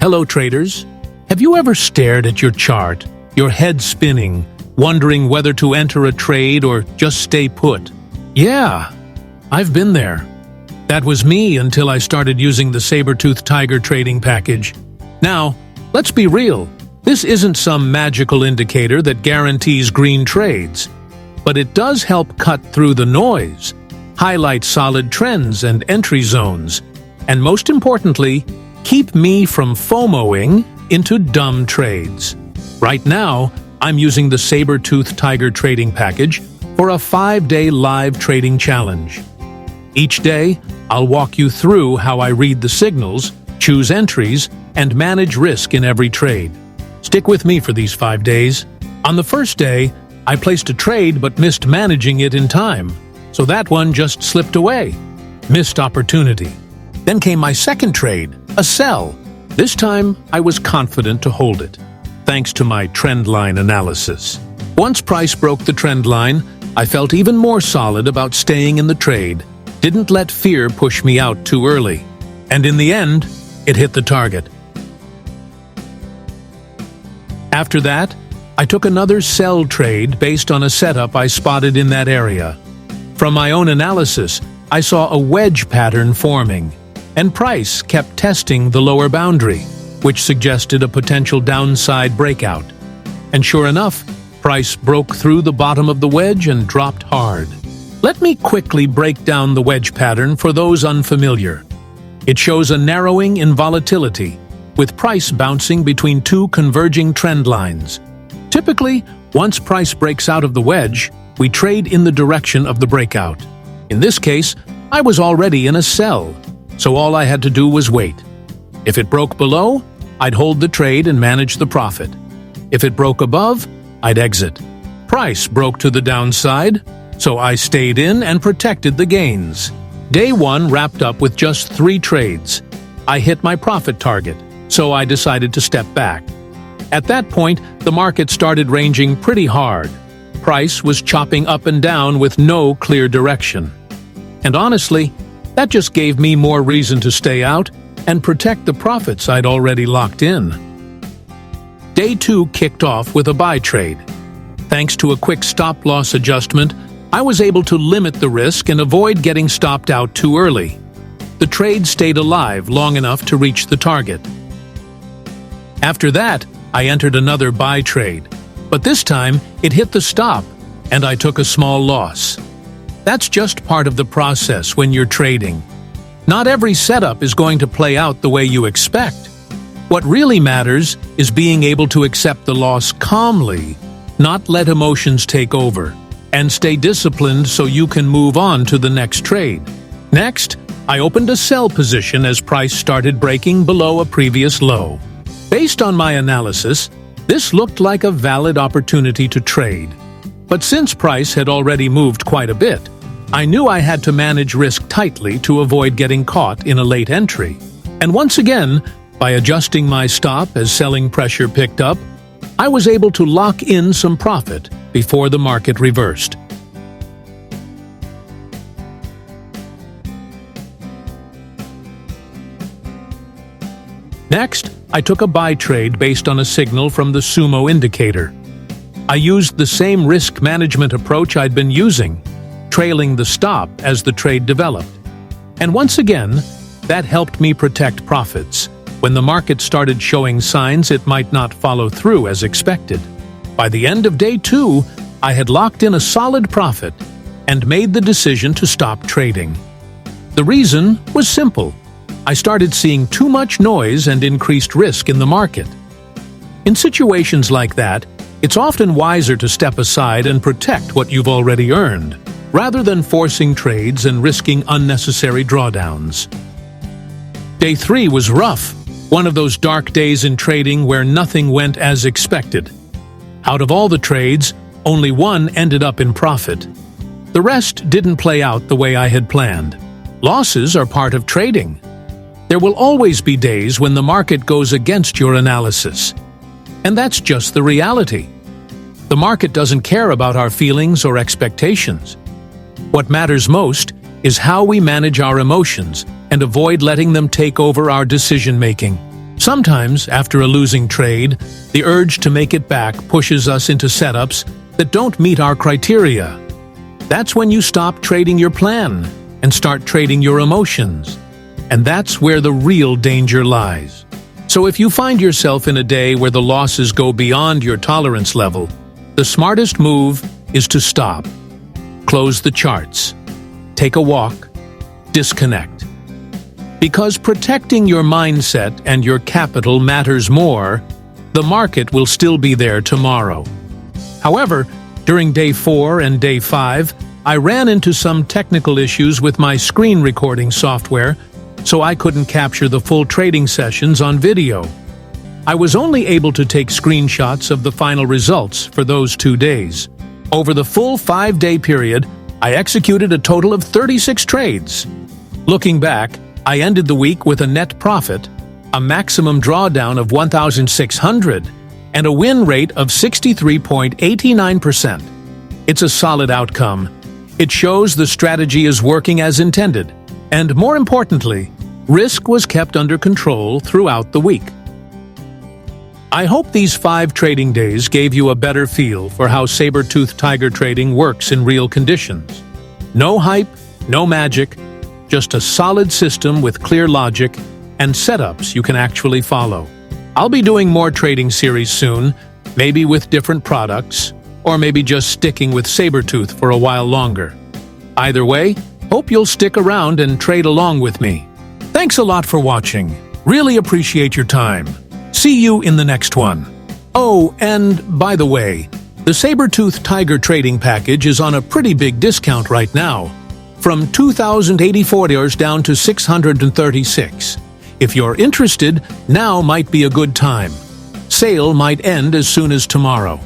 Hello traders! Have you ever stared at your chart, your head spinning, wondering whether to enter a trade or just stay put? Yeah, I've been there. That was me until I started using the saber-tooth tiger trading package. Now, let's be real. This isn't some magical indicator that guarantees green trades, but it does help cut through the noise, highlight solid trends and entry zones, and most importantly, keep me from FOMOing into dumb trades. Right now, I'm using the saber-tooth tiger trading package for a 5-day live trading challenge. Each day, I'll walk you through how I read the signals, choose entries, and manage risk in every trade. Stick with me for these 5 days. On the first day, I placed a trade but missed managing it in time, so that one just slipped away. Missed opportunity. Then came my second trade, a sell. This time, I was confident to hold it, thanks to my trend line analysis. Once price broke the trend line, I felt even more solid about staying in the trade, didn't let fear push me out too early. And in the end, it hit the target. After that, I took another sell trade based on a setup I spotted in that area. From my own analysis, I saw a wedge pattern forming, and price kept testing the lower boundary, which suggested a potential downside breakout. And sure enough, price broke through the bottom of the wedge and dropped hard. Let me quickly break down the wedge pattern for those unfamiliar. It shows a narrowing in volatility, with price bouncing between two converging trend lines. Typically, once price breaks out of the wedge, we trade in the direction of the breakout. In this case, I was already in a sell, so all I had to do was wait. If it broke below, I'd hold the trade and manage the profit. If it broke above, I'd exit. Price broke to the downside, so I stayed in and protected the gains. Day 1 wrapped up with just 3 trades. I hit my profit target, so I decided to step back. At that point, the market started ranging pretty hard. Price was chopping up and down with no clear direction. And honestly, that just gave me more reason to stay out and protect the profits I'd already locked in. Day 2 kicked off with a buy trade. Thanks to a quick stop-loss adjustment, I was able to limit the risk and avoid getting stopped out too early. The trade stayed alive long enough to reach the target. After that, I entered another buy trade, but this time it hit the stop, and I took a small loss. That's just part of the process when you're trading. Not every setup is going to play out the way you expect. What really matters is being able to accept the loss calmly, not let emotions take over, and stay disciplined so you can move on to the next trade. Next, I opened a sell position as price started breaking below a previous low. Based on my analysis, this looked like a valid opportunity to trade. But since price had already moved quite a bit, I knew I had to manage risk tightly to avoid getting caught in a late entry. And once again, by adjusting my stop as selling pressure picked up, I was able to lock in some profit before the market reversed. Next, I took a buy trade based on a signal from the sumo indicator. I used the same risk management approach I'd been using, trailing the stop as the trade developed. And once again, that helped me protect profits when the market started showing signs it might not follow through as expected. By the end of day 2, I had locked in a solid profit and made the decision to stop trading. The reason was simple. I started seeing too much noise and increased risk in the market. In situations like that, it's often wiser to step aside and protect what you've already earned, rather than forcing trades and risking unnecessary drawdowns. Day 3 was rough, one of those dark days in trading where nothing went as expected. Out of all the trades, only one ended up in profit. The rest didn't play out the way I had planned. Losses are part of trading. There will always be days when the market goes against your analysis. And that's just the reality. The market doesn't care about our feelings or expectations. What matters most is how we manage our emotions and avoid letting them take over our decision-making. Sometimes, after a losing trade, the urge to make it back pushes us into setups that don't meet our criteria. That's when you stop trading your plan and start trading your emotions. And that's where the real danger lies. So if you find yourself in a day where the losses go beyond your tolerance level, the smartest move is to stop. Close the charts. Take a walk. Disconnect. Because protecting your mindset and your capital matters more, the market will still be there tomorrow. However, during day 4 and day 5, I ran into some technical issues with my screen recording software, so I couldn't capture the full trading sessions on video. I was only able to take screenshots of the final results for those 2 days. Over the full 5-day period, I executed a total of 36 trades. Looking back, I ended the week with a net profit, a maximum drawdown of 1,600, and a win rate of 63.89%. It's a solid outcome. It shows the strategy is working as intended, and more importantly, risk was kept under control throughout the week. I hope these 5 trading days gave you a better feel for how saber-tooth tiger trading works in real conditions. No hype, no magic, just a solid system with clear logic and setups you can actually follow. I'll be doing more trading series soon, maybe with different products, or maybe just sticking with saber-tooth for a while longer. Either way, hope you'll stick around and trade along with me. Thanks a lot for watching. Really appreciate your time. See you in the next one. Oh, and by the way, the saber-tooth tiger trading package is on a pretty big discount right now, from $2,084 down to $636. If you're interested, now might be a good time. Sale might end as soon as tomorrow.